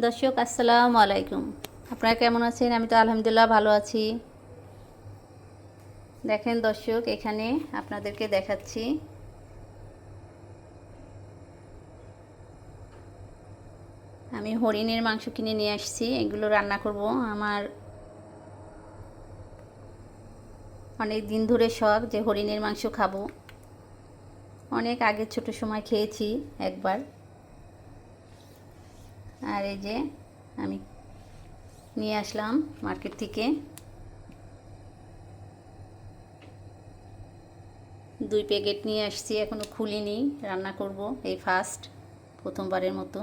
দর্শক আসসালামু আলাইকুম। আপনারা কেমন আছেন? আমি তো আলহামদুলিল্লাহ ভালো আছি। দেখেন দর্শক, এখানে আপনাদেরকে দেখাচ্ছি আমি হরিণের মাংস কিনে নিয়ে আসছি। এগুলো রান্না করব। আমার অনেক দিন ধরে শখ যে হরিণের মাংস খাবো। অনেক আগে ছোট সময় খেয়েছি একবার। আর এই যে আমি নিয়ে আসলাম মার্কেট থেকে 2 প্যাকেট নিয়ে আসছি, এখনো খুলিনি। রান্না করব এই ফার্স্ট, প্রথমবারের মতো।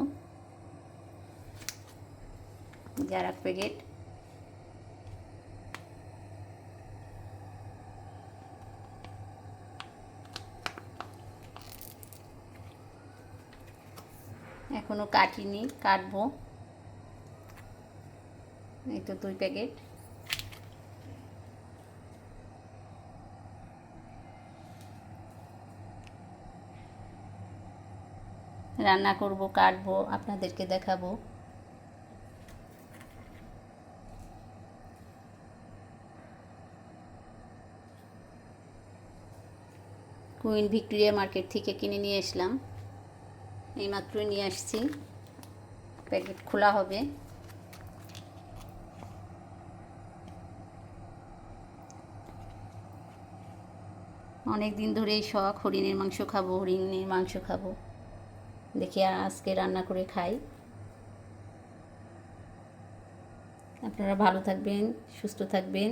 যার 1 প্যাকেট এখনো কাটিনি, কাটবো। এই তো 2 প্যাকেট। রান্না করব, কাটবো, আপনাদেরকে দেখাবো। কুইন ভিক্টোরিয়া মার্কেট থেকে কিনে নিয়ে আসলাম, এইমাত্রই নিয়ে আসছি। প্যাকেট খোলা হবে। অনেক দিন ধরেই শখ হরিণের মাংস খাবো, হরিণের মাংস খাবো। দেখি আজকে রান্না করে খাই। আপনারা ভালো থাকবেন, সুস্থ থাকবেন।